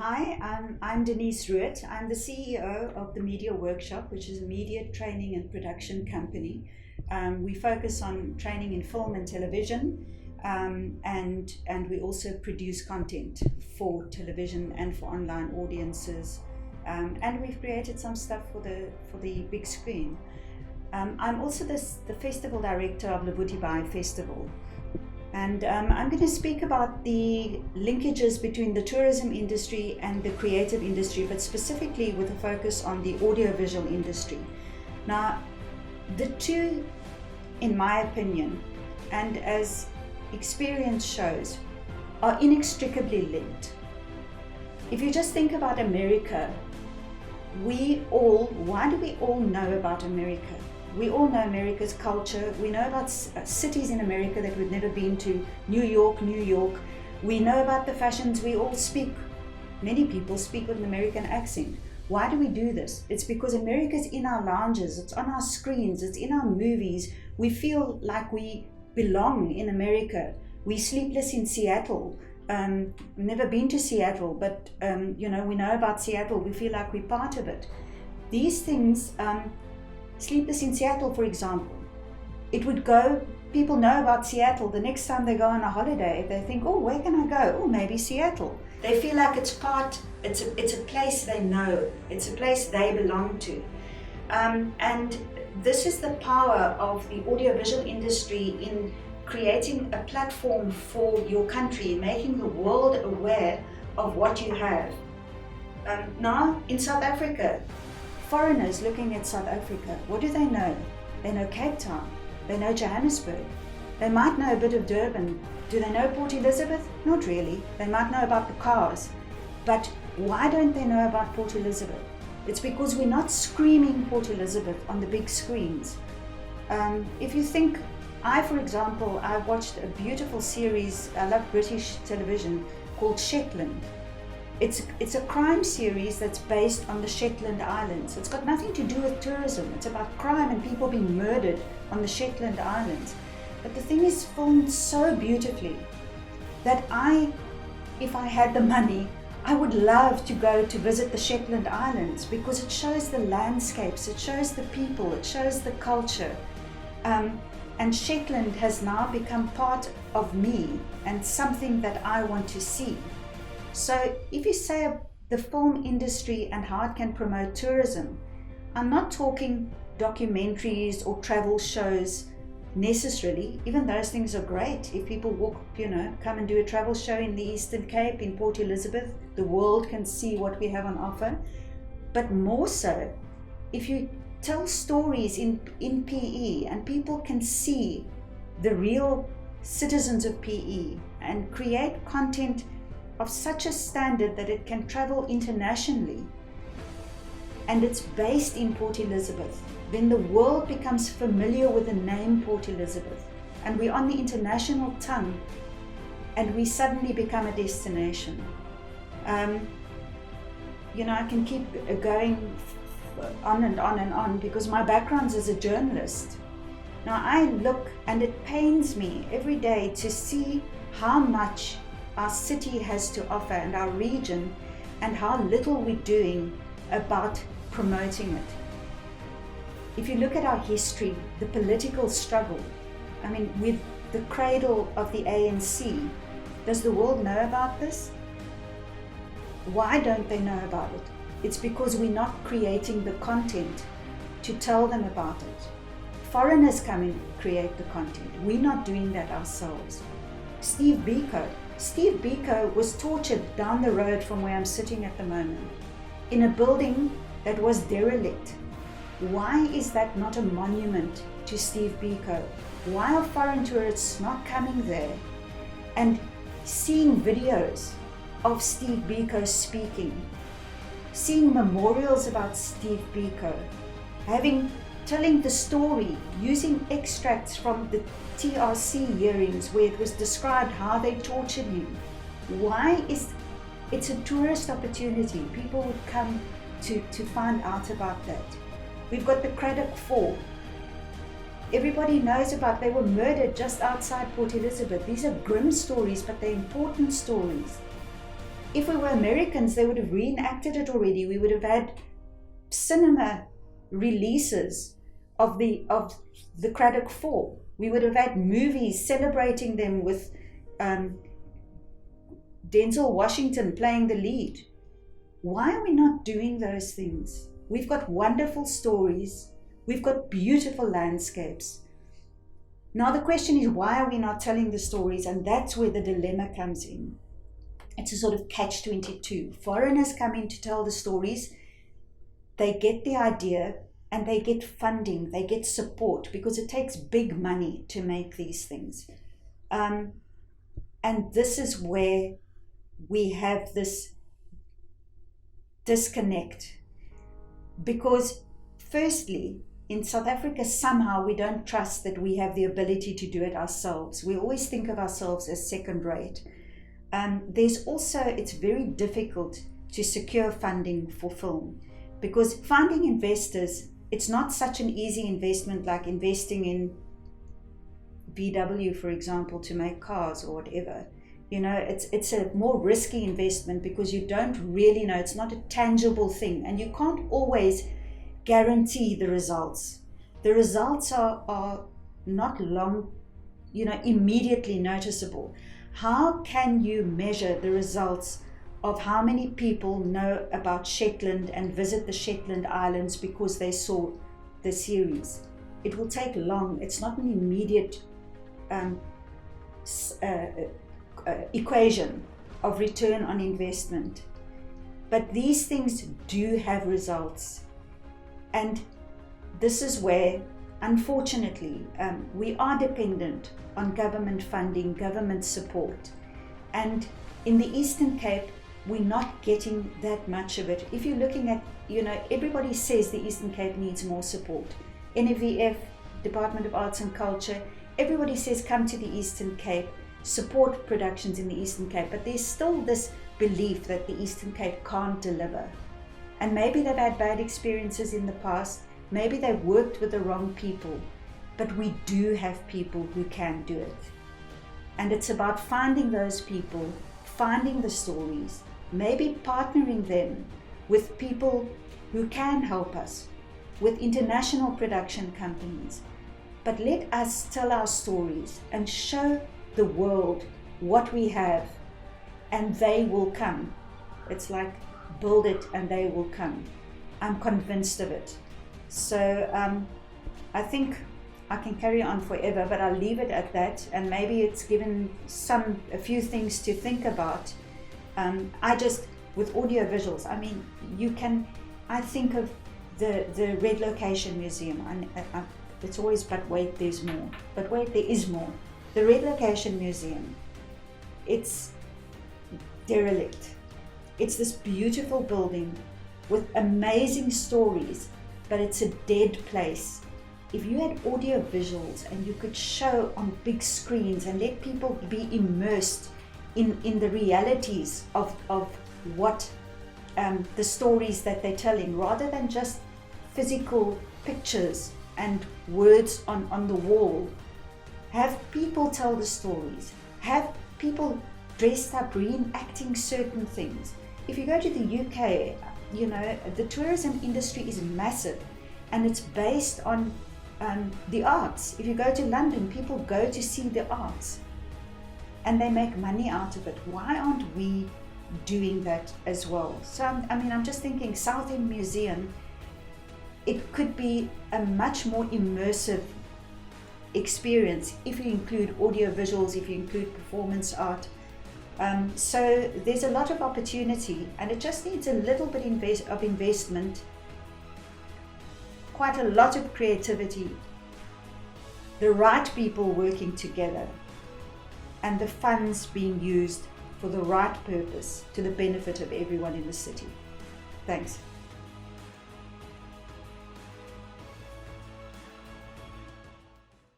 Hi, I'm Denise Roodt. I'm the CEO of the Media Workshop, which is a media training and production company. We focus on training in film and television, and we also produce content for television and for online audiences. And we've created some stuff for the big screen. I'm also the festival director of the Roodt Bay Festival. And I'm going to speak about the linkages between the tourism industry and the creative industry, but specifically with a focus on the audiovisual industry. Now, the two, in my opinion, and as experience shows, are inextricably linked. If you just think about America, why do we all know about America? We all know America's culture. We know about cities in America that we've never been to. New York. We know about the fashions. Many people speak with an American accent. Why do we do this? It's because America's in our lounges, it's on our screens, it's in our movies. We feel like we belong in America. We sleepless in Seattle. Never been to Seattle, but we know about Seattle. We feel like we're part of it. These things, Sleepless in Seattle, for example, people know about Seattle. The next time they go on a holiday, they think, oh, where can I go? Oh, maybe Seattle. They feel like it's a place they know. It's a place they belong to. And this is the power of the audiovisual industry in creating a platform for your country, making the world aware of what you have. Now, in South Africa, foreigners looking at South Africa, what do they know? They know Cape Town, they know Johannesburg, they might know a bit of Durban. Do they know Port Elizabeth? Not really. They might know about the cars, but why don't they know about Port Elizabeth? It's because we're not screaming Port Elizabeth on the big screens. If you think, for example, I watched a beautiful series, I love British television, called Shetland. It's a crime series that's based on the Shetland Islands. It's got nothing to do with tourism. It's about crime and people being murdered on the Shetland Islands. But the thing is filmed so beautifully that if I had the money, I would love to go to visit the Shetland Islands because it shows the landscapes, it shows the people, it shows the culture. And Shetland has now become part of me and something that I want to see. So if you say the film industry and how it can promote tourism, I'm not talking documentaries or travel shows necessarily. Even those things are great. If people come and do a travel show in the Eastern Cape, in Port Elizabeth, the world can see what we have on offer. But more so, if you tell stories in PE and people can see the real citizens of PE and create content of such a standard that it can travel internationally, and it's based in Port Elizabeth, then the world becomes familiar with the name Port Elizabeth, and we're on the international tongue, and we suddenly become a destination. I can keep going on and on and on because my background is as a journalist. Now I look, and it pains me every day to see how much our city has to offer and our region, and how little we're doing about promoting it. If you look at our history, the political struggle, with the cradle of the ANC, does the world know about this? Why don't they know about it? It's because we're not creating the content to tell them about it. Foreigners come and create the content. We're not doing that ourselves. Steve Biko was tortured down the road from where I'm sitting at the moment, in a building that was derelict. Why is that not a monument to Steve Biko? Why are foreign tourists not coming there and seeing videos of Steve Biko speaking, seeing memorials about Steve Biko, telling the story, using extracts from the TRC hearings where it was described how they tortured him? It's a tourist opportunity. People would come to find out about that. We've got the Craddock 4. Everybody knows they were murdered just outside Port Elizabeth. These are grim stories, but they're important stories. if we were Americans, they would have reenacted it already. We would have had cinema releases of the Craddock Four. We would have had movies celebrating them with Denzel Washington playing the lead. Why are we not doing those things? We've got wonderful stories. We've got beautiful landscapes. Now the question is, why are we not telling the stories? And that's where the dilemma comes in. It's a sort of catch-22. Foreigners come in to tell the stories. They get the idea and they get funding, they get support, because it takes big money to make these things. And this is where we have this disconnect. Because firstly, in South Africa, somehow we don't trust that we have the ability to do it ourselves. We always think of ourselves as second rate. There's also, it's very difficult to secure funding for film, because finding investors, it's not such an easy investment like investing in VW, for example, to make cars or whatever. You know, it's a more risky investment because you don't really know, it's not a tangible thing, and you can't always guarantee the results. The results are not long, immediately noticeable. How can you measure the results of how many people know about Shetland and visit the Shetland Islands because they saw the series? It will take long. It's not an immediate equation of return on investment. But these things do have results. And this is where, unfortunately, we are dependent on government funding, government support. And in the Eastern Cape, we're not getting that much of it. If you're looking at, everybody says the Eastern Cape needs more support. NFVF, Department of Arts and Culture, everybody says come to the Eastern Cape, support productions in the Eastern Cape. But there's still this belief that the Eastern Cape can't deliver. And maybe they've had bad experiences in the past. Maybe they've worked with the wrong people. But we do have people who can do it. And it's about finding those people, finding the stories, maybe partnering them with people who can help us, with international production companies. But let us tell our stories and show the world what we have, and they will come. It's like build it and they will come. I'm convinced of it. So I think I can carry on forever, but I'll leave it at that, and maybe it's given a few things to think about. With audio visuals, I think of the Red Location Museum, and it's always, but wait, there's more. But wait, there is more. The Red Location Museum, it's derelict. It's this beautiful building with amazing stories, but it's a dead place. If you had audio visuals and you could show on big screens and let people be immersed in the realities of what the stories that they're telling, rather than just physical pictures and words on the wall, have people tell the stories, have people dressed up reenacting certain things. If you go to the UK, the tourism industry is massive, and it's based on the arts. If you go to London, people go to see the arts and they make money out of it. Why aren't we doing that as well? So I'm just thinking Southend Museum, it could be a much more immersive experience if you include audio visuals, if you include performance art. So there's a lot of opportunity, and it just needs a little bit of investment, quite a lot of creativity, the right people working together, and the funds being used for the right purpose to the benefit of everyone in the city. Thanks.